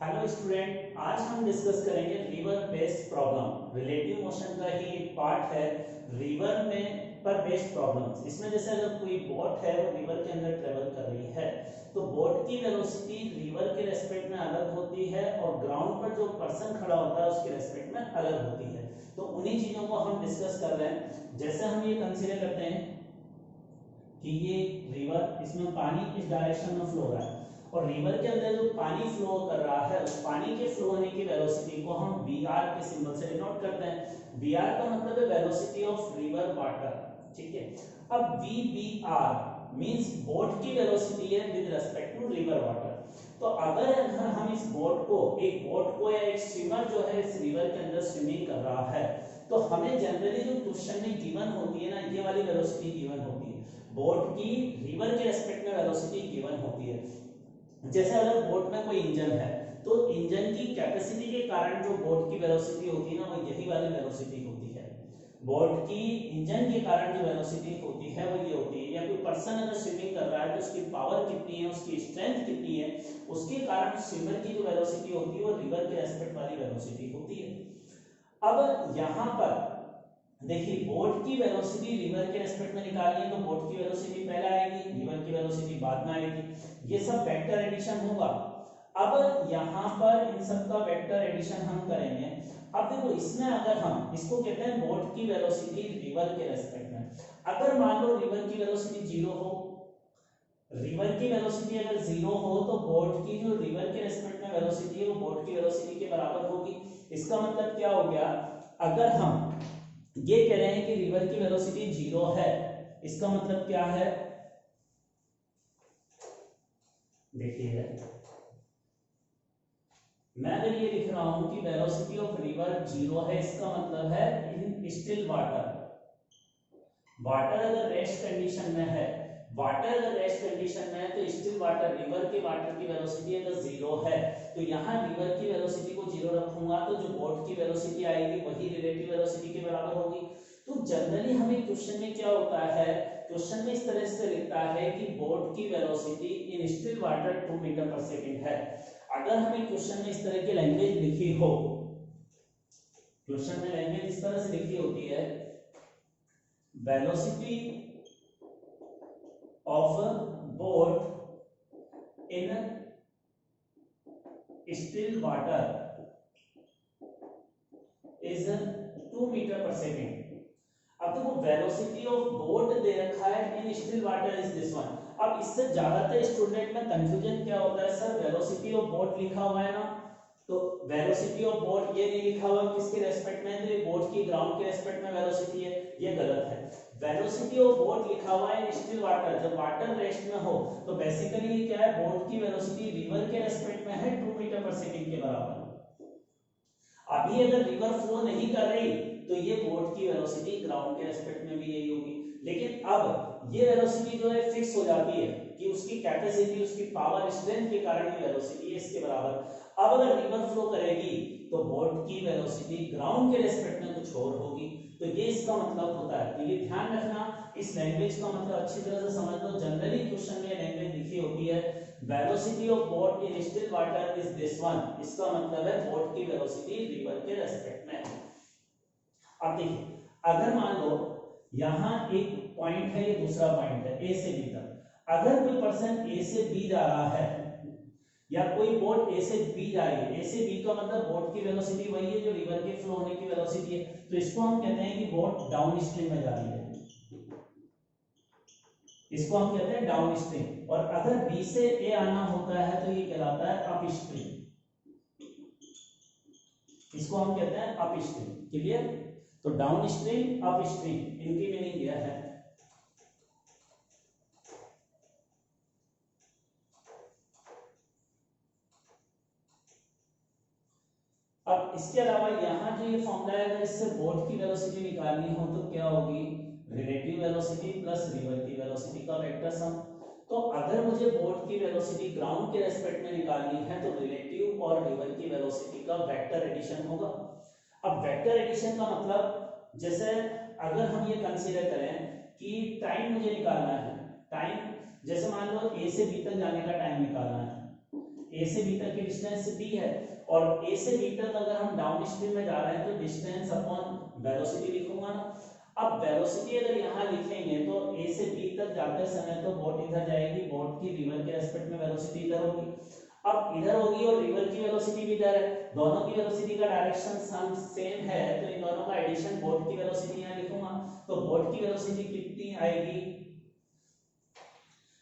Hello student, आज हम discuss करेंगे river based problem. Relative motion का ही एक पार्ट है रिवर में पर बेस्ड प्रॉब्लम्स। इसमें जैसे अगर कोई बोट है वो रिवर के अंदर ट्रेवल कर रही है तो बोट की वेलोसिटी रिवर के रेस्पेक्ट में अलग होती है और ग्राउंड पर जो पर्सन खड़ा होता है उसके रेस्पेक्ट में अलग होती है। तो उन्हीं चीजों को हम डिस्कस कर रहे हैं। जैसे हम ये कंसीडर करते हैं कि ये रिवर, इसमें पानी इस डायरेक्शन में फ्लो हो रहा है और रिवर के अंदर जो पानी फ्लो कर रहा है उस पानी के फ्लो होने की वेलोसिटी को हम वी आर के सिंबल से डिनोट करते हैं। वी आर का मतलब है वेलोसिटी ऑफ रिवर वाटर, ठीक है। अब V B R means boat की वेलोसिटी है with respect to river water. तो अगर हम इस बोट को या एक स्विमर जो है इस रिवर के अंदर स्विमिंग कर रहा है तो हमें जनरली जो क्वेश्चन में गिवन होती है ना, ये वाली वेलोसिटी गिवन होती है। बोट की रिवर के रेस्पेक्ट में वेलोसिटी गिवन होती है। जैसे अगर बोट में कोई इंजन है तो इंजन की कैपेसिटी के कारण जो बोट की वेलोसिटी होती है ना, वो यही वाली वेलोसिटी होती है। बोट की इंजन के कारण जो वेलोसिटी होती है वो ये होती है। या कोई पर्सन अगर स्विमिंग कर रहा है तो उसकी पावर कितनी है, उसकी स्ट्रेंथ कितनी है, उसके कारण स्विमर की जो वेलोसिटी होती है वो रिवर के रेस्पेक्ट वाली वेलोसिटी होती है। अब यहां पर देखिए, बोट की वेलोसिटी रिवर के रेस्पेक्ट में निकालनी है तो बोट की वेलोसिटी पहले आएगी, रिवर की वेलोसिटी बाद में आएगी। ये सब वेक्टर एडिशन होगा। अब यहां पर इन सब का वेक्टर एडिशन हम करेंगे। अब देखो, इसमें अगर हम इसको कहते हैं बोट की वेलोसिटी रिवर के रेस्पेक्ट में। अगर मान लो रिवर की वेलोसिटी जीरो हो, रिवर की वेलोसिटी अगर जीरो हो तो बोट की जो रिवर के रेस्पेक्ट में वेलोसिटी है वो बोट की वेलोसिटी के बराबर होगी। इसका मतलब क्या हो गया, अगर हम ये कह रहे हैं कि रिवर की वेलोसिटी जीरो है, इसका मतलब क्या है, देखिए मैं अगर ये लिख रहा हूं कि वेलोसिटी ऑफ रिवर जीरो है, इसका मतलब है इन स्टिल वाटर, वाटर अगर रेस्ट कंडीशन में है, वाटर अगर रेस्ट कंडीशन में है तो स्टिल वाटर, रिवर के वाटर की वेलोसिटी अगर जीरो है तो यहाँ रिवर की वेलोसिटी को जीरो रखूंगा तो जो बोट की वेलोसिटी आएगी वही रिलेटिव वेलोसिटी के बराबर होगी। तो जनरली हमें क्वेश्चन में क्या होता है, क्वेश्चन में इस तरह से लिखता है कि बोट की velocity in still water 2 metre per second है। अगर हमें क्वेश्चन में इस तरह की लैंग्वेज लिखी हो, क्वेश्चन में लैंग्वेज इस तरह से लिखी होती है, velocity of boat in still water is 2 metre per second. अब देखो, वेलोसिटी ऑफ बोट दे रखा है in still water is this one. अब इससे ज्यादातर स्टूडेंट में कंफ्यूजन क्या होता है, सर वेलोसिटी ऑफ बोट लिखा हुआ है ना, तो वेलोसिटी ऑफ बोट ये नहीं लिखा हुआ किसके रेस्पेक्ट में, तो ये बोट की ग्राउंड के रेस्पेक्ट में वेलोसिटी है, ये गलत है। वेलोसिटी ऑफ बोट लिखा हुआ है इन स्टिल वाटर, जब वाटर रेस्ट में हो तो बेसिकली ये क्या है, बोट की वेलोसिटी रिवर के रेस्पेक्ट में है 2 मीटर पर सेकंड के बराबर। अभी अगर रिवर फ्लो नहीं कर रही तो ये बोट की वेलोसिटी ग्राउंड के रेस्पेक्ट में भी यही होगी। लेकिन अब ये वेलोसिटी जो है फिक्स हो जाती है कि उसकी कैपेसिटी, उसकी पावर, स्ट्रेंथ के कारण ये वेलोसिटी है इसके बराबर। अब अगर रिवर फ्लो करेगी तो बोट की वेलोसिटी ग्राउंड के रेस्पेक्ट में कुछ और होगी। तो ये इसका मतलब होता है। तो ये ध्यान रखना, इस लैंग्वेज का मतलब अच्छी तरह से समझ लो। जनरली क्वेश्चन में लैंग्वेज लिखी होती है velocity of boat in still water is this one, इसका मतलब है बोट की वेलोसिटी रिवर के रेस्पेक्ट में। अब देखिए, अगर मान लो यहां एक पॉइंट है, ये दूसरा पॉइंट है ए से बी तक। अगर कोई पर्सन ए से बी जा रहा है या कोई बोट ए से बी जा रही है, ए से बी का मतलब बोट की वेलोसिटी वही है जो रिवर के फ्लो होने की वेलोसिटी है, तो इसको हम कहते हैं कि बोट डाउन स्ट्रीम में जा रही है, इसको हम कहते हैं डाउन स्ट्रीम। और अगर बी से ए आना होता है तो ये कहलाता है अप स्ट्रीम, इसको हम कहते हैं अप स्ट्रीम। क्लियर? तो डाउन स्ट्रीम, अप स्ट्रीम, इनकी मीनिंग यह है। अब इसके अलावा यहाँ जो ये फॉर्मूला है, अगर इससे बोट की वेलोसिटी निकालनी हो तो क्या होगी, रिलेटिव वेलोसिटी प्लस रिवर की वेलोसिटी का वेक्टर सम। तो अगर मुझे बोट की वेलोसिटी ग्राउंड के रेस्पेक्ट में निकालनी है तो रिलेटिव और रिवर की वेलोसिटी का वेक्टर एडिशन होगा। अब वेक्टर एडिशन का मतलब, जैसे अगर हम ये कंसीडर करें कि टाइम मुझे निकालना है, टाइम जैसे मान लो ए से बी तक जाने का टाइम निकालना है, ए से बी तक की डिस्टेंस डी है, और ए से बी तक अगर हम डाउन स्ट्रीम में जा रहे हैं तो डिस्टेंस अपॉन वेलोसिटी लिखूंगा ना। अब वेलोसिटी अगर यहाँ लिखेंगे तो ए से बी तक जाते समय तो बोट इधर जाएगी, बोट की रिवर के रेस्पेक्ट में वेलोसिटी इधर होगी, अब इधर होगी और रिवर की वेलोसिटी भी इधर है, दोनों की वेलोसिटी का डायरेक्शन सेम है, तो इन दोनों का एडिशन बोट की वेलोसिटी यहाँ लिखूंगा। तो बोट की वेलोसिटी कितनी आएगी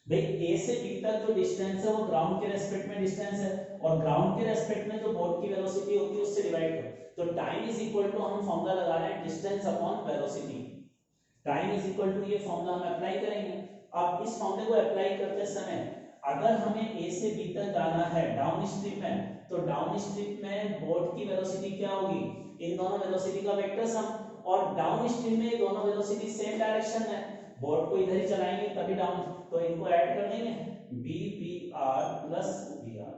भाई, ए से बी तक जो डिस्टेंस है वो ग्राउंड के रेस्पेक्ट में डिस्टेंस है, और ग्राउंड के रेस्पेक्ट में जो बोट की वेलोसिटी होती है उससे डिवाइड करो, तो टाइम इज इक्वल टू, हम फॉर्मूला लगा रहे हैं distance upon velocity, time is equal to, ये फॉर्मूला हम अप्लाई करेंगे। अब इस फॉर्मूले को अप्लाई करते समय अगर हमें ए से बी तक जाना है डाउन स्ट्रीम में, तो डाउन स्ट्रीम में बोट की वेलोसिटी क्या होगी, इन दोनों वेलोसिटी का वेक्टर सम, और डाउन स्ट्रीम में दोनों वेलोसिटी सेम डायरेक्शन में, बोट को इधर ही चलाएंगे तभी डाउन, तो इनको ऐड कर देंगे V B R plus V R,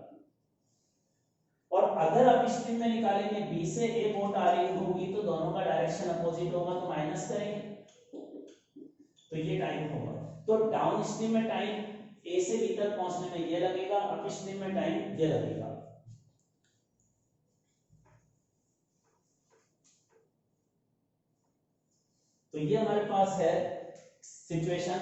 और अगर आप स्ट्रीम में निकालेंगे बी से ए बोट आ रही होगी तो दोनों का डायरेक्शन अपोजिट होगा तो माइनस करेंगे, तो ये टाइम होगा। तो डाउन स्ट्रीम में टाइम ए से बी तक पहुंचने में ये लगेगा, अप स्ट्रीम में टाइम ये लगेगा। तो ये हमारे पास है सिचुएशन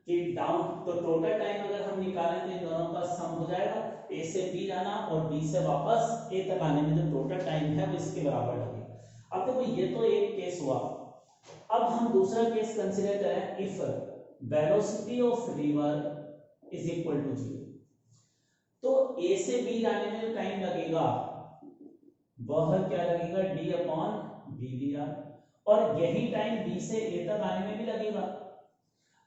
कि डाउन, तो टोटल टाइम अगर हम निकालें तो इन दोनों का सम हो जाएगा, ए से बी जाना और बी से वापस ए तक आने में जो टोटल टाइम है वो इसके बराबर लगेगा। अब देखो ये तो एक केस हुआ, अब हम दूसरा केस कंसीडर करें, if velocity of river is equal to 0, तो ए से बी जाने में जो टाइम लगेगा वह क्या लगेगा, D upon V B R, और यही टाइम बी से ए तक आने में भी लगेगा।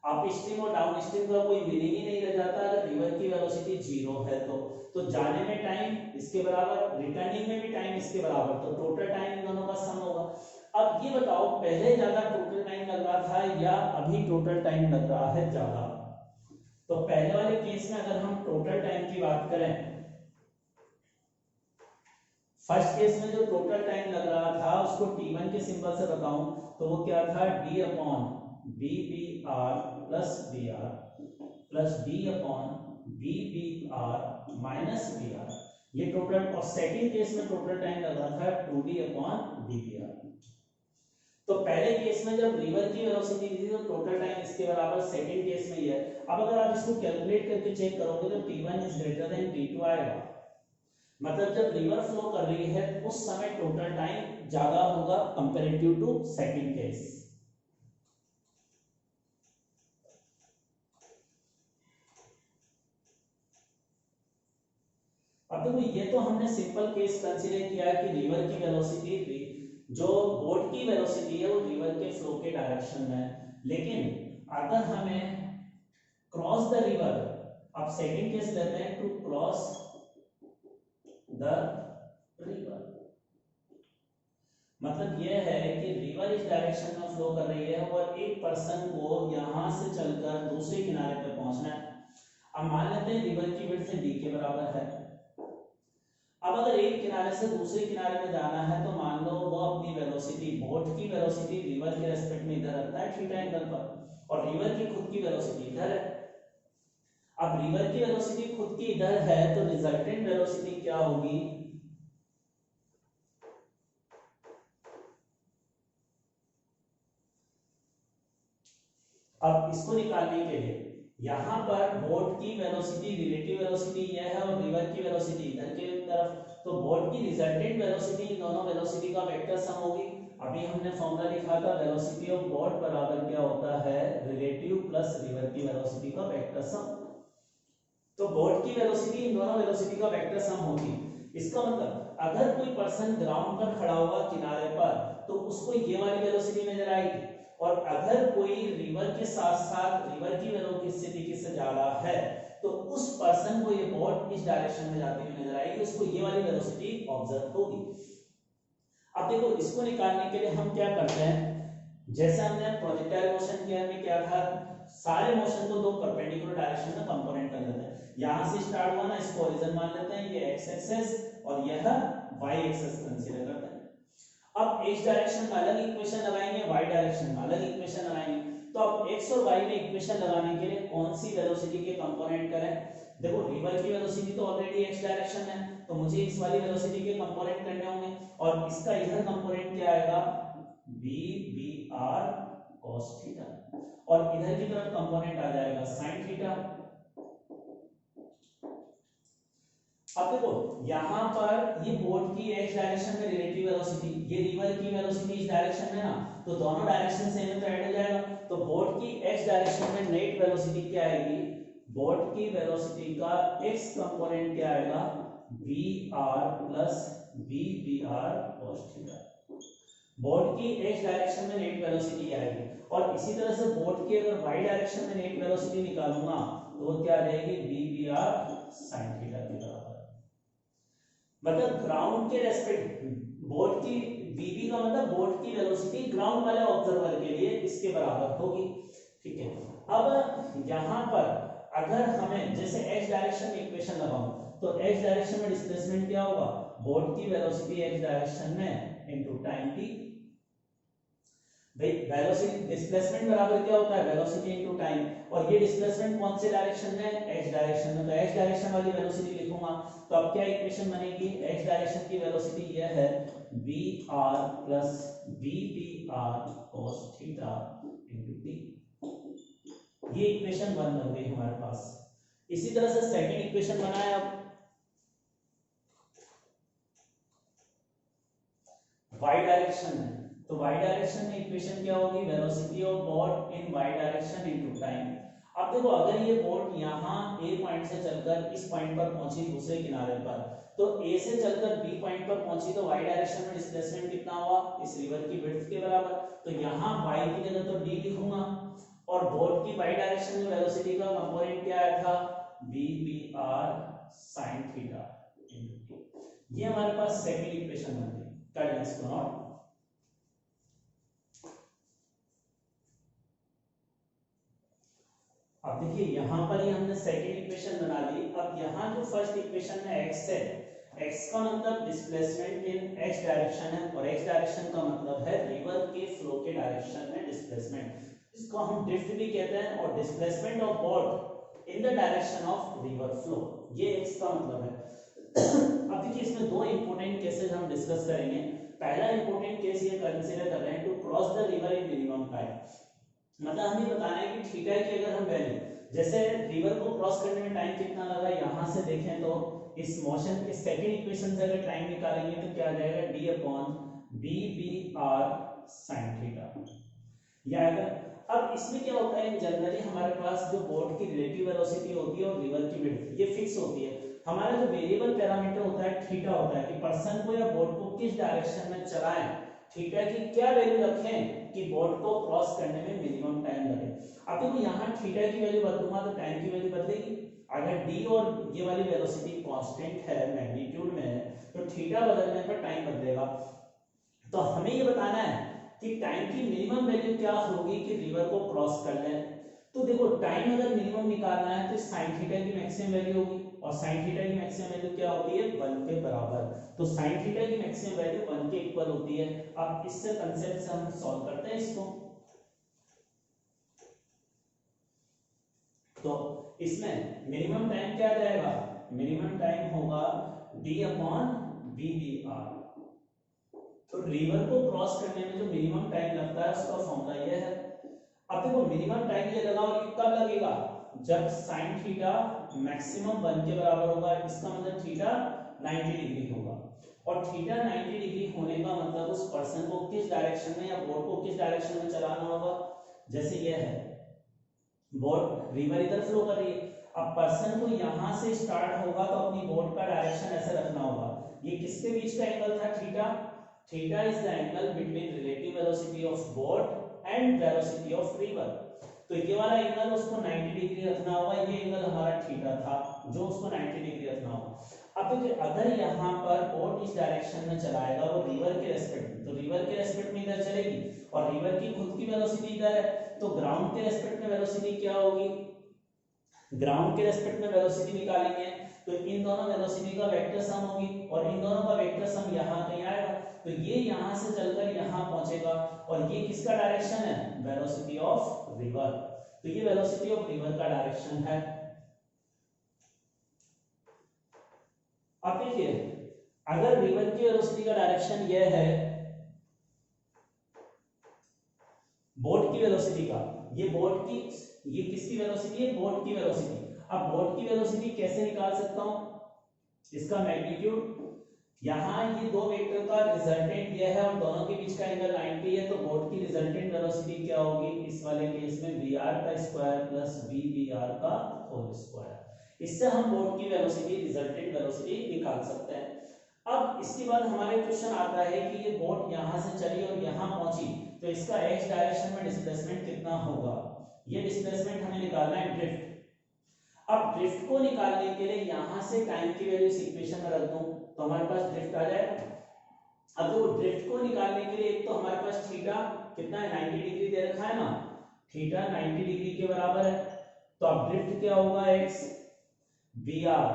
अप स्ट्रीम और डाउन स्ट्रीम का कोई मीनिंग ही नहीं रह जाता अगर रिवर की वेलोसिटी 0 है तो जाने में टाइम इसके बराबर, रिटर्निंग में भी टाइम इसके बराबर, तो टोटल टाइम इन दोनों का सम होगा। अब ये बताओ पहले ज्यादा टोटल टाइम लग रहा था या अभी टोटल टाइम लग रहा है ज्यादा, तो पहले वाले केस में अगर हम टोटल टाइम की बात करें, फर्स्ट केस में जो टोटल टाइम लग रहा था उसको t1 के सिंबल से बताऊं तो वो क्या था, d upon V B R plus V R plus D upon V B R minus V R, ये टोटल, और सेकंड केस में टोटल टाइम लग रहा था 2d upon V B are. तो पहले केस में जब रिवर की वेलोसिटी थी तो टोटल टाइम इसके बराबर, सेकंड केस में ये है। अब अगर आप इसको कैलकुलेट करके चेक करोगे तो t1 is greater than t2 आएगा, मतलब जब रिवर फ्लो कर रही है उस समय टोटल टाइम ज्यादा होगा कंपैरेटिव टू सेकंड केस। अब देखो ये तो हमने सिंपल केस कंसीडर किया है कि रिवर की वेलोसिटी, जो बोट की वेलोसिटी है वो रिवर के फ्लो के डायरेक्शन में है, लेकिन अगर हमें क्रॉस द रिवर, अब सेकंड केस लेते हैं, टू क्रॉस द रिवर, मतलब यह है कि रिवर इस डायरेक्शन में फ्लो कर रही है और एक पर्सन को यहां से चलकर दूसरे किनारे पे पहुंचना है। अब मान लेते हैं रिवर की विड्थ d के बराबर है, अब अगर एक किनारे से दूसरे किनारे में जाना है तो मान लो वो अपनी वेलोसिटी, बोट की वेलोसिटी रिवर के रेस्पेक्ट में इधर रखता है थीटा एंगल पर, और रिवर की खुद की वेलोसिटी इधर है। अब रिवर की वेलोसिटी खुद की इधर है तो रिजल्टेंट वेलोसिटी क्या होगी, अब इसको निकालने के लिए यहां पर बोट की वेलोसिटी, रिलेटिव वेलोसिटी यह है और रिवर की वेलोसिटी इधर के तरफ, तो बोट की रिजल्टेंट वेलोसिटी इन दोनों वेलोसिटी का वेक्टर सम होगी। अभी हमने फॉर्मूला लिखा था वेलोसिटी ऑफ बोट बराबर क्या होता है, रिलेटिव प्लस रिवर की वेलोसिटी का वेक्टर सम, तो बोट की वेलोसिटी इन दोनों वेलोसिटी का वेक्टर सम होगी। इसका मतलब अगर कोई पर्सन ग्राउंड पर खड़ा हुआ किनारे पर तो उसको ये वाली वेलोसिटी नजर आएगी, और अगर कोई रिवर के साथ साथ रिवर की वेलोसिटी से जा रहा है तो उस पर्सन को ये बोट इस डायरेक्शन में जाती हुई नजर आएगी, उसको ये वाली वेलोसिटी ऑब्जर्व होगी। अब देखो इसको निकालने के लिए हम क्या करते हैं, जैसे हमने प्रोजेक्टाइल मोशन के में क्या था, सारे मोशन को दो परपेंडिकुलर डायरेक्शन में कंपोनेंट कर लेते हैं, यहां से स्टार्ट हुआ ना, इसको ओरिजिन मान लेते हैं, ये एक्स एक्सिस और यह वाई एक्सिस कंसीडर करते हैं। अब x डायरेक्शन में अलग इक्वेशन लगाएंगे, y डायरेक्शन में अलग इक्वेशन लगाएंगे, तो अब x और y में इक्वेशन लगाने के लिए कौन सी वेलोसिटी के कंपोनेंट करें, देखो रिवर की वेलोसिटी तो ऑलरेडी x डायरेक्शन है, तो मुझे इस वाली वेलोसिटी के कंपोनेंट करने होंगे, और इसका इधर कंपोनेंट क्या आएगा, v b r cos theta, और इधर की तरफ कंपोनेंट आ जाएगा sin थीटा। अब देखो यहाँ पर ये बोट की x डायरेक्शन में रिलेटिव वेलोसिटी, ये रिवर की वेलोसिटी इस डायरेक्शन में ना, तो दोनों डायरेक्शन से इनमें तो ऐड हो जाएगा, तो बोट की x डायरेक्शन में नेट वेलोसिटी क्या आएगी, बोट की वेलोसिटी का x कंपोनेंट क्या आएगा, vr plus vbr cos theta. Boat की x डायरेक्शन में नेट वेलोसिटी आएगी, और इसी तरह से बोट की अगर y डायरेक्शन में नेट वेलोसिटी निकालूंगा तो वो क्या आ जाएगी, vbr sin थीटा के बराबर। मतलब ग्राउंड के रेस्पेक्ट बोट की vb का मतलब बोट की वेलोसिटी ग्राउंड वाले ऑब्जर्वर के लिए इसके बराबर होगी, ठीक है। अब यहाँ पर अगर हमें जैसे x डायरेक्शन में इक्वेशन लगाऊं, तो x डायरेक्शन में डिस्प्लेसमेंट क्या होगा, बोट की वेलोसिटी x डायरेक्शन में इनटू टाइम t। भाई वेलोसिटी डिस्प्लेसमेंट बराबर क्या होता है, वेलोसिटी इनटू टाइम, और ये डिस्प्लेसमेंट कौन से डायरेक्शन में, x डायरेक्शन में, तो x डायरेक्शन वाली वेलोसिटी लिखूंगा, तो अब क्या इक्वेशन बनेगी, x डायरेक्शन की वेलोसिटी यह है vr plus vbr cos theta into t। ये इक्वेशन 1 बन गई हमारे पास। इसी तरह से सेकंड इक्वेशन बनाया, अब y डायरेक्शन में, तो y डायरेक्शन में इक्वेशन क्या होगी, velocity of boat in y direction into time. अब देखो अगर ये बोट यहाँ a पॉइंट से चलकर इस पॉइंट पर पहुंची दूसरे किनारे पर, तो a से चलकर b पॉइंट पर पहुंची, तो y डायरेक्शन में डिस्प्लेसमेंट कितना हुआ, इस रिवर की विड्थ के बराबर, तो यहाँ y की जगह तो d लिखूंगा, और बोट की y डायरेक्शन में वेलोसिटी का कंपोनेंट क्या आया था, vbr sin theta into t। ये हमारे पास सेकंड इक्वेशन बन गई, कर लें इसको नोट। अब देखिए यहाँ पर ही हमने सेकंड इक्वेशन बना ली। अब यहाँ जो फर्स्ट इक्वेशन में x है, x का मतलब डिस्प्लेसमेंट इन x डायरेक्शन है, और x डायरेक्शन का मतलब है रिवर के फ्लो के डायरेक्शन में डिस्प्लेसमेंट, इसको हम ड्रिफ्ट भी कहते हैं, और displacement of boat in the direction of river flow, ये x का मतलब है। अब देखिए इसमें दो इंपॉर्टेंट केसेस हम डिस्कस करेंगे। पहला इंपॉर्टेंट केस ये कंसीडर कर रहे हैं, to cross the river in minimum time, मतलब हमें बताना है कि थीटा की अगर हम वैल्यू, जैसे रिवर को क्रॉस करने में टाइम कितना लगा, यहां से देखें तो इस मोशन के सेकंड इक्वेशन से अगर टाइम निकालेंगे तो क्या आ जाएगा, d upon b b r sin theta. या अगर अब इसमें क्या होता है, जनरली हमारे पास जो बोट की रिलेटिव वेलोसिटी होती है और रिवर की विड्थ ये फिक्स होती है। हमारा जो वेरिएबल पैरामीटर होता है थीटा होता है, कि पर्सन को या बोट को किस डायरेक्शन में चलाएं, थीटा की क्या वैल्यू रखें कि बोट को क्रॉस करने में मिनिमम टाइम लगे। अब देखो यहाँ थीटा की वैल्यू बदलूंगा तो टाइम की वैल्यू बदलेगी, अगर d और ये वाली वेलोसिटी कांस्टेंट है, मैग्नीट्यूड में है, तो थीटा बदलने पर टाइम बदलेगा। तो हमें ये बताना है कि टाइम की मिनिमम वैल्यू क्या होगी कि रिवर को क्रॉस कर लें। तो देखो टाइम अगर मिनिमम निकालना है तो sin थीटा की मैक्सिमम वैल्यू होगी, और sin थीटा की मैक्सिमम वैल्यू क्या होती है, 1 के बराबर, तो sin थीटा की मैक्सिमम वैल्यू 1 के इक्वल होती है। अब इससे कांसेप्ट से हम सॉल्व करते हैं इसको, तो इसमें मिनिमम टाइम क्या आ जाएगा, मिनिमम टाइम होगा d अपॉन vbr। तो रिवर को क्रॉस करने में जो मिनिमम टाइम लगता है उसका फॉर्मूला यह है। अब देखो मिनिमम टाइम ये लगा, और ये कब लगेगा, जब sin थीटा मैक्सिमम 1 के बराबर होगा, इसका मतलब थीटा 90 डिग्री होगा, और थीटा 90 डिग्री होने का मतलब उस पर्सन को किस डायरेक्शन में या बोट को किस डायरेक्शन में चलाना होगा। जैसे ये है बोट, रिवर इधर फ्लो कर रही है, अब पर्सन को यहां से स्टार्ट होगा तो अपनी बोट का डायरेक्शन ऐसे रखना होगा। ये किसके बीच का एंगल था, theta, theta is the angle between relative velocity of boat and velocity of river. तो ये वाला एंगल उसको 90 डिग्री रखना होगा, ये एंगल हमारा थीटा था जो उसको 90 डिग्री रखना होगा। अब देखिए अगर यहाँ पर बोट इस डायरेक्शन में चलाएगा वो रिवर के रेस्पेक्ट में, तो रिवर के रेस्पेक्ट में इधर चलेगी, और रिवर की खुद की वेलोसिटी इधर है, तो ग्राउंड के रेस्पेक्ट में वेलोसिटी क्या होगी, ग्राउंड के रेस्पेक्ट में वेलोसिटी निकालेंगे तो इन दोनों वेलोसिटी का वेक्टर सम होगी, और इन दोनों का वेक्टर सम यहाँ कहीं आएगा, तो ये यहाँ से चलकर यहाँ पहुंचेगा, और ये किसका डायरेक्शन है, वेलोसिटी ऑफ रिवर, तो ये वेलोसिटी ऑफ रिवर का डायरेक्शन है। अब देखिए, अगर रिवर की वेलोसिटी का डायरेक्शन यह है बोट की वेलोसिटी का, ये बोट की, ये किसकी वेलोसिटी है, बोट की वेलोसिटी। अब बोट की वेलोसिटी कैसे निकाल सकता हूं, इसका मैग्नीट्यूड, यहां ये दो वेक्टर का रिजल्टेंट ये है और दोनों के बीच का एंगल 90 है, तो बोट की रिजल्टेंट वेलोसिटी क्या होगी इस वाले केस में, vr का स्क्वायर प्लस vbr का होल स्क्वायर। इससे हम बोट की वेलोसिटी, रिजल्टेंट वेलोसिटी निकाल सकते हैं। अब इसके बाद हमारे क्वेश्चन आता है कि ये बोट यहां से चली और यहां पहुंची, तो इसका x डायरेक्शन में डिस्प्लेसमेंट कितना होगा, ये डिस्प्लेसमेंट हमें निकालना है ड्रिफ्ट। अब ड्रिफ्ट को निकालने के लिए यहां से टाइम की वैल्यू इस इक्वेशन में रख दूं तो हमारे पास ड्रिफ्ट आ जाएगा। अब देखो ड्रिफ्ट को निकालने के लिए एक तो हमारे पास थीटा कितना है, 90 डिग्री दे रखा है ना, थीटा 90 डिग्री के बराबर है, तो अब ड्रिफ्ट क्या होगा, x vr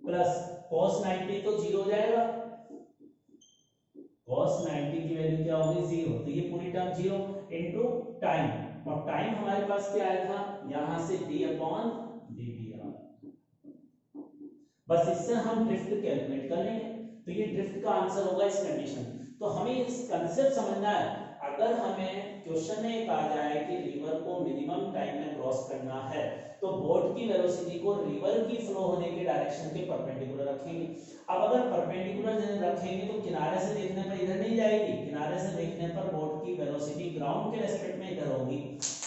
प्लस cos 90 तो जीरो हो जाएगा, cos 90 की वैल्यू क्या होगी, जीरो, तो ये पूरी टर्म जीरो इनटू टाइम, और टाइम हमारे पास क्या आया था, यहां से d अपॉन dvr, बस इससे हम ड्रिफ्ट कैलकुलेट कर लेंगे, तो ये ड्रिफ्ट का आंसर होगा इस कंडीशन। तो हमें इस कंसेप्ट समझना है, अगर हमें क्वेश्चन में कहा जाए कि रिवर को मिनिमम टाइम में क्रॉस करना है तो बोट की वेलोसिटी को रिवर की फ्लो होने के डायरेक्शन के परपेंडिकुलर रखेंगे। अब अगर परपेंडिकुलर रखेंगे तो किनारे से देखने पर इधर नहीं जाएगी, किनारे से देखने पर बोट की वेलोसिटी ग्राउंड के रेस्पेक्ट में इधर होगी,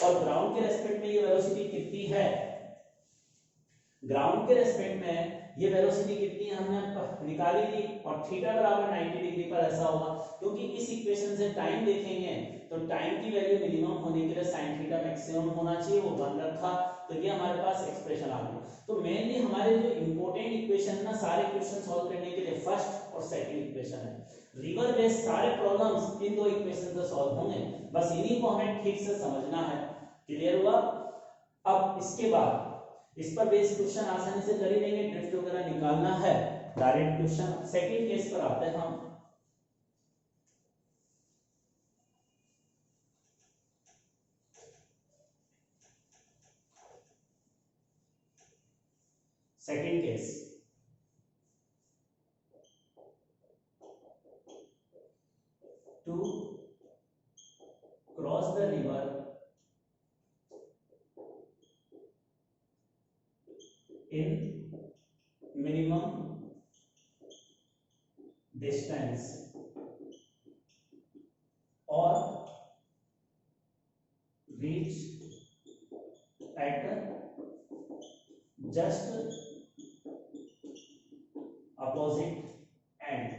और ग्राउंड के रेस्पेक्ट में ये वेलोसिटी कितनी है, ग्राउंड के रेस्पेक्ट में ये वेलोसिटी कितनी है हमने निकाली थी, और थीटा बराबर 90 डिग्री पर ऐसा होगा, क्योंकि इस इक्वेशन से टाइम देखेंगे तो टाइम की वैल्यू मिनिमम होने के लिए sin थीटा मैक्सिमम होना चाहिए, वो 1 रखा, तो ये हमारे पास एक्सप्रेशन आ गई। तो मेनली हमारे जो इंपॉर्टेंट इक्वेशन ना सारे क्वेश्चन सॉल्व करने के लिए फर्स्ट और सेकंड इक्वेशन है, रिवर बेस्ड सारे प्रॉब्लम्स इन दो इक्वेशन से सॉल्व होंगे, बस इन्हीं को हमें ठीक से समझना है। क्लियर हुआ? अब इसके बाद इस पर बेस्ड क्वेश्चन आसानी से कर ही लेंगे, ड्रिफ्ट वगैरह निकालना है डायरेक्ट क्वेश्चन। सेकंड केस पर आते हैं हम। Second case, to cross the river in minimum distance or reach at just opposite end।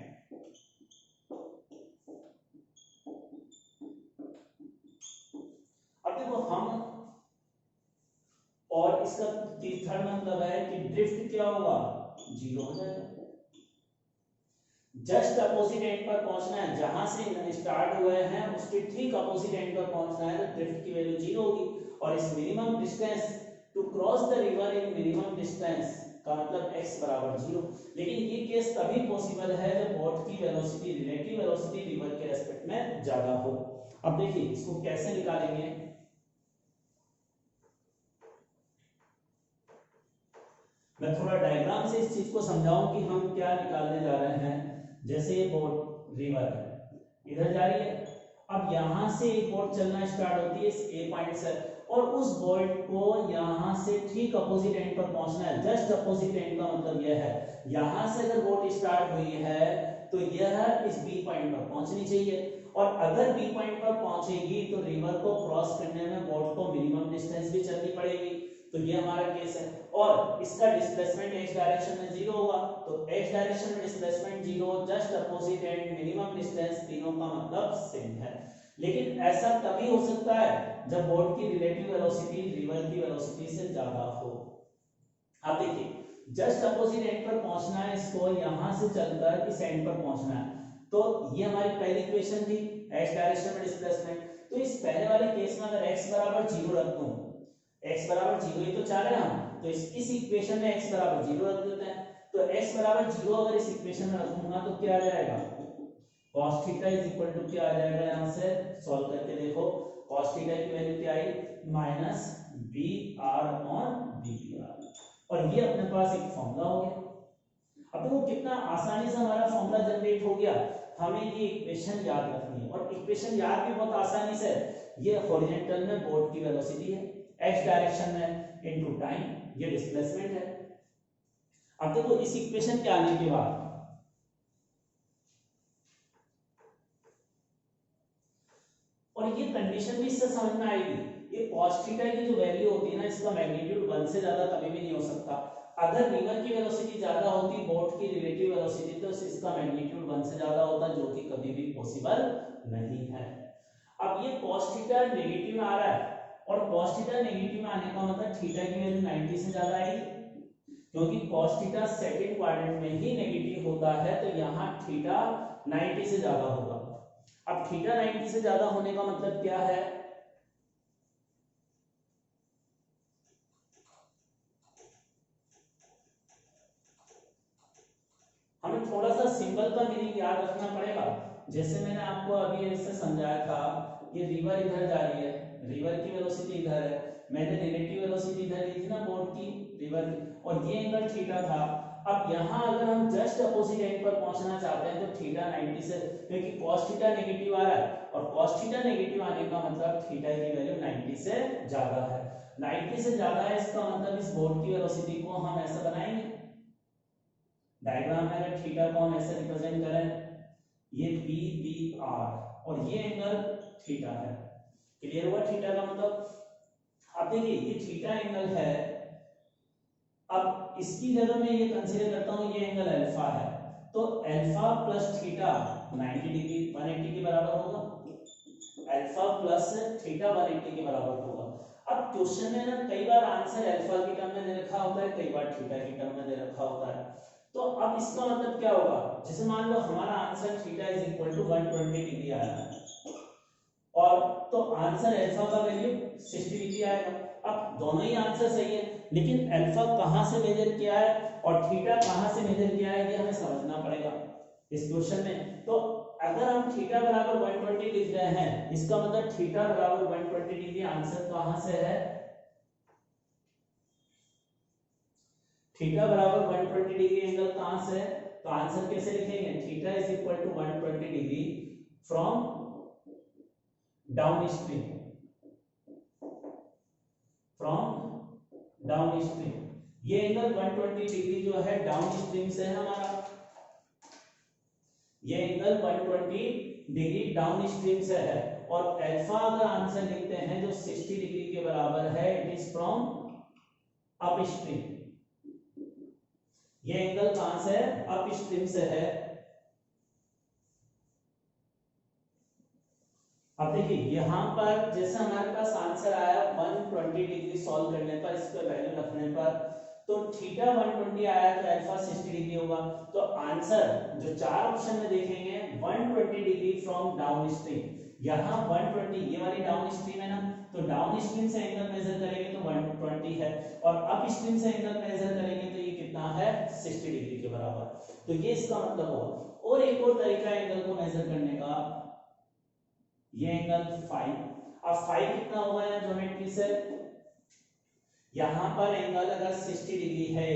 अब देखो हम, और इसका थर्ड मतलब है कि ड्रिफ्ट क्या होगा, जीरो हो जाएगा, जस्ट अपोजिट एंड पर पहुंचना है, जहां से स्टार्ट हुए हैं उसके ठीक अपोजिट एंड पर पहुंचना है, तो ड्रिफ्ट की वैल्यू जीरो होगी। और इस minimum distance to cross the river in minimum distance का मतलब x बराबर जीरो। लेकिन ये केस तभी पॉसिबल है जब बोट की वेलोसिटी, रिलेटिव वेलोसिटी रिवर के रेस्पेक्ट में ज्यादा हो। अब देखिए इसको कैसे निकालेंगे, मैं थोड़ा डायग्राम से इस चीज को समझाऊं कि हम क्या निकालने जा रहे हैं। जैसे ये बोट रिवर है, इधर जा रही है, अब यहां से एक बोट चलना स्टार्ट होती है इस ए पॉइंट से, और उस बोट को यहां से ठीक अपोजिट एंड पर पहुंचना है। जस्ट अपोजिट एंड का मतलब यह है, यहां से अगर बोट स्टार्ट हुई है तो यह इस बी पॉइंट पर पहुंचनी चाहिए, और अगर बी पॉइंट पर पहुंचेगी तो रिवर को क्रॉस करने में बोट को मिनिमम डिस्टेंस भी चलनी पड़ेगी, तो ये हमारा केस है। और इसका डिस्प्लेसमेंट x डायरेक्शन में जीरो होगा, तो x डायरेक्शन में displacement zero, just opposite and minimum distance, तीनों का मतलब सेम है। लेकिन ऐसा तभी हो सकता है जब बोट की रिलेटिव वेलोसिटी रिवर की वेलोसिटी से ज्यादा हो। आप देखिए जस्ट अपोजिट एंड पर पहुंचना है, इसको यहां से चलकर इस एंड पर पहुंचना है, तो ये हमारी पहली इक्वेशन थी x डायरेक्शन में डिस्प्लेसमेंट। तो इस पहले वाले केस में अगर x बराबर जीरो रख दूं, x बराबर जीरो ही तो चाह रहे हैं हम, तो इस इक्वेशन में x बराबर जीरो रख देते हैं। तो x बराबर जीरो अगर इस इक्वेशन में रखूंगा तो क्या आ जाएगा, cos theta is equal to क्या आ जाएगा, यहां से सॉल्व करके देखो, cos थीटा की वैल्यू क्या आई, माइनस br अपॉन dpr, और ये अपने पास एक फॉर्मूला हो गया। अब देखो कितना आसानी से हमारा फॉर्मूला जनरेट हो गया। हमें ये इक्वेशन याद रखनी है और इक्वेशन याद भी बहुत आसानी से। ये हॉरिजॉन्टल में बोर्ड की वेलोसिटी है, एक्स डायरेक्शन में इनटू टाइम, ये डिस्प्लेसमेंट है। अब देखो इस इक्वेशन के आने के बाद और ये कंडीशन भी इससे समझ में आएगी, ये cos थीटा की जो वैल्यू होती है ना, इसका मैग्नीट्यूड 1 से ज्यादा कभी भी नहीं हो सकता। अगर रिवर की वेलोसिटी ज्यादा होती बोट की रिलेटिव वेलोसिटी, तो इसका मैग्नीट्यूड 1 से ज्यादा होता, जो कि कभी भी पॉसिबल नहीं है। अब ये cos थीटा नेगेटिव में आ रहा है और cos थीटा नेगेटिव में आने का मतलब थीटा की वैल्यू 90 से ज्यादा आएगी, क्योंकि cos थीटा सेकंड क्वाड्रेंट में ही नेगेटिव होता है, तो यहाँ थीटा 90 से ज्यादा होगा। अब थीटा 90 से ज्यादा होने का मतलब क्या है? हमें थोड़ा सा सिंबल का मीनिंग याद रखना पड़ेगा। जैसे मैंने आपको अभी ऐसे समझाया था, ये रिवर इधर जा रही है, रिवर की वेलोसिटी इधर है, मैंने रिलेटिव वेलोसिटी इधर ली थी ना बोट की, रिवर की, और ये एंगल थीटा था। अब यहाँ अगर हम जस्ट अपोजिट एंड पर पहुंचना चाहते हैं तो थीटा 90 से, क्योंकि cos थीटा नेगेटिव आ रहा है और cos थीटा नेगेटिव आने का मतलब थीटा की वैल्यू 90 से ज्यादा है। 90 से ज्यादा है, इसका मतलब इस बोट की वेलोसिटी को हम ऐसा बनाएंगे डायग्राम में। अगर थीटा को हम ऐसे रिप्रेजेंट करें, ये बी बी आर और ये एंगल थीटा है। क्लियर हुआ थीटा का मतलब? अब देखिए ये थीटा एंगल है, अब इसकी जगह मैं ये कंसीडर करता हूं, ये एंगल अल्फा है, तो अल्फा प्लस थीटा 90 डिग्री 180 के बराबर होगा, अल्फा प्लस थीटा 180 के बराबर होगा। अब क्वेश्चन में ना कई बार आंसर अल्फा की टर्म में दे रखा होता है, कई बार थीटा की टर्म में दे रखा होता है। तो अब इसका मतलब क्या होगा? जैसे मान लो हमारा answer theta is equal to 120 degree आया है और तो आंसर अल्फा का वैल्यू 60 डिग्री आएगा। अब दोनों ही आंसर सही है, लेकिन अल्फा कहां से मेजर किया है और थीटा कहां से मेजर किया है, ये हमें समझना पड़ेगा इस क्वेश्चन में। तो अगर हम थीटा बराबर 120 लिख रहे हैं, इसका मतलब थीटा बराबर 120 डिग्री आंसर कहां से है? थीटा बराबर 120 डिग्री एंगल कहां से है? तो आंसर कैसे लिखेंगे? Theta is equal to 120 degree from downstream, from downstream. ये एंगल 120 डिग्री जो है डाउन स्ट्रीम से है हमारा, ये एंगल 120 डिग्री डाउन स्ट्रीम से है। और अल्फा अगर आंसर लिखते हैं जो 60 डिग्री के बराबर है, it is from up stream. ये एंगल कहां से है? अप स्ट्रीम से है। अब देखिए यहां पर जैसे हमारे पास आंसर आया 120 डिग्री सॉल्व करने पर, इस पे वैल्यू रखने पर, तो थीटा 120 आया तो अल्फा 60 डिग्री होगा। तो आंसर जो चार ऑप्शन में देखेंगे 120 डिग्री फ्रॉम डाउन स्ट्रीम, यहाँ 120 ये वाली डाउन स्ट्रीम है ना, तो डाउन स्ट्रीम से एंगल मेजर करेंगे तो 120 है, और अप स्ट्रीम से एंगल मेजर करेंगे तो ये कितना है? 60 डिग्री के बराबर। तो ये इसका मतलब होगा। और एक और तरीका एंगल को मेजर करने का, ये एंगल फाई। अब फाई कितना होगा यहाँ ज्योमेट्री से? यहाँ पर एंगल अगर 60 डिग्री है,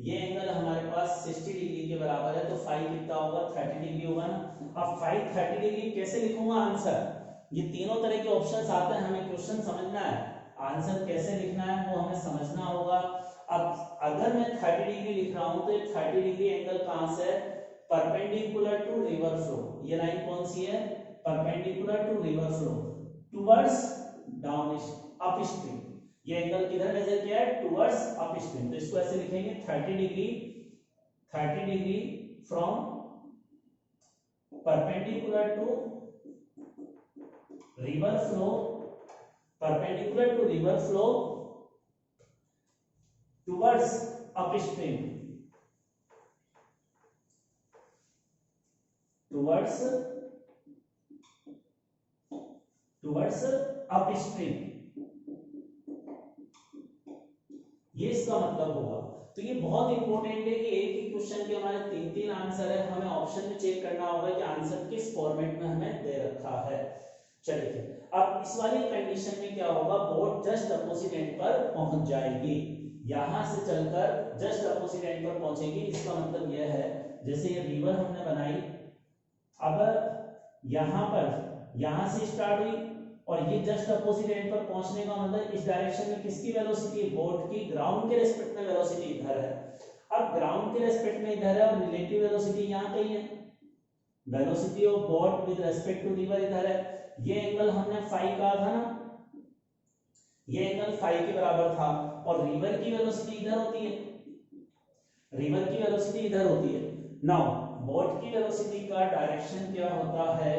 ये एंगल हमारे पास 60 डिग्री के बराबर है, तो फाई कितना होगा? 30 डिग्री होगा ना। अब फाई 30 डिग्री कैसे लिखूंगा आंसर? ये तीनों तरह के ऑप्शंस आते हैं, हमें क्वेश्चन समझना है, आंसर कैसे लिखना है वो हमें समझना होगा। अब अगर मैं 30 डिग्री लिख रहा हूं तो ये 30 डिग्री एंगल कहां से है? Perpendicular to river flow. ये लाइन कौन सी है? Perpendicular to river flow towards down upstream. ये एंगल किधर मेजर किया है? Towards upstream. तो इसको ऐसे लिखेंगे 30 degree from perpendicular to river flow, perpendicular to river flow towards upstream, towards upstream. ये इसका मतलब होगा। तो ये बहुत इंपॉर्टेंट है कि एक ही क्वेश्चन के हमारे तीन तीन आंसर है, हमें ऑप्शन में चेक करना होगा कि आंसर किस फॉर्मेट में हमें दे रखा है। चलिए अब इस वाली कंडीशन में क्या होगा? बोट जस्ट अपोजिट एंड पर पहुंच जाएगी। यहां से चलकर जस्ट अपोजिट एंड पर पहुंचेगी। इसका मतलब यह है जैसे ये रिवर हमने बनाई, अब यहां से स्टार्ट हुई और ये जस्ट अपोजिट एंड पर पहुंचने का मतलब इस डायरेक्शन में किसकी वेलोसिटी, बोट की ग्राउंड के रेस्पेक्ट में वेलोसिटी इधर है। अब ग्राउंड के रेस्पेक्ट में इधर है और रिलेटिव वेलोसिटी यहाँ कहीं है, velocity of boat with respect to river इधर है। ये एंगल हमने फाई कहा था ना, ये एंगल फाई के बराबर था और रिवर की वेलोसिटी इधर होती है, रिवर की वेलोसिटी इधर होती है। नाउ बोट की वेलोसिटी का डायरेक्शन क्या होता है,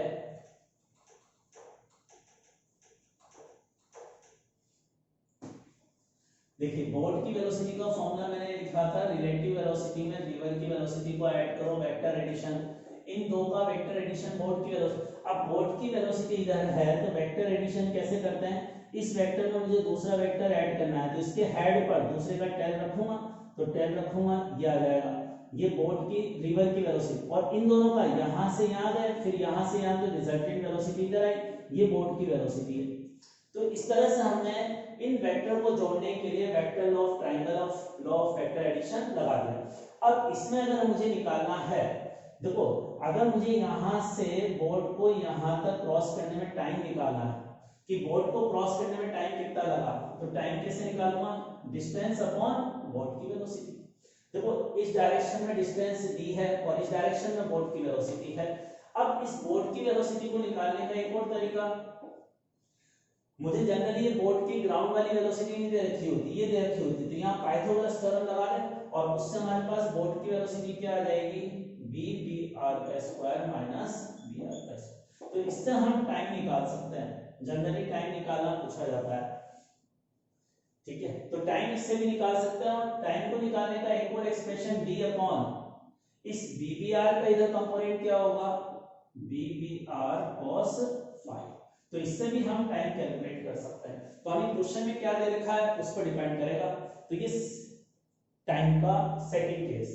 देखिए बोट की वेलोसिटी का फॉर्मूला मैंने लिखा था, रिलेटिव वेलोसिटी में रिवर की वेलोसिटी को ऐड करो, वेक्टर एडिशन, इन दो का वेक्टर एडिशन बोट की वेलोसिटी। अब बोट की वेलोसिटी इधर है तो वेक्टर एडिशन कैसे करते हैं, इस वेक्टर में मुझे दूसरा वेक्टर ऐड करना है तो इसके हेड पर दूसरे का टेल रखूंगा, तो टेल रखूंगा ये आ जाएगा, ये बोट की रिवर की वेलोसिटी, और इन दोनों का यहां से यहां गए फिर यहां से यहां तो रिजल्टेंट वेलोसिटी इधर आई, ये बोट की वेलोसिटी है। तो इस तरह से हमने इन वेक्टर को जोड़ने के लिए vector law of triangle of law of vector addition लगा दिया। अब इसमें अगर मुझे निकालना है, देखो अगर मुझे यहां से बोट को यहां तक क्रॉस करने में टाइम निकालना है कि बोट को क्रॉस करने में टाइम कितना लगा, तो टाइम कैसे निकालूंगा, डिस्टेंस अपॉन बोट की वेलोसिटी। देखो इस डायरेक्शन में डिस्टेंस डी है और इस डायरेक्शन में बोट की वेलोसिटी है। अब इस बोट की वेलोसिटी को निकालने का एक और तरीका, मुझे जनरली ये बोट की ग्राउंड वाली वेलोसिटी नहीं दे रखी होती, ये दे रखी होती, तो यहाँ पाइथागोरस थ्योरम लगा लें और उससे हमारे पास बोट की वेलोसिटी क्या आ जाएगी, बी बी आर का स्क्वायर माइनस बी आर का स्क्वायर। तो इससे हम टाइम निकाल सकते हैं, जनरली टाइम निकालना पूछा जाता है, ठीक है, तो टाइम इससे भी निकाल सकते हैं। और टाइम को निकालने का एक और एक्सप्रेशन डी अपॉन इस बी बी आर का इधर कंपोनेंट क्या होगा, B B R cos phi, तो इससे भी हम टाइम कैलकुलेट कर सकते हैं। तो हमें क्वेश्चन में क्या दे रखा है उस पर डिपेंड करेगा। तो ये टाइम का सेकंड केस,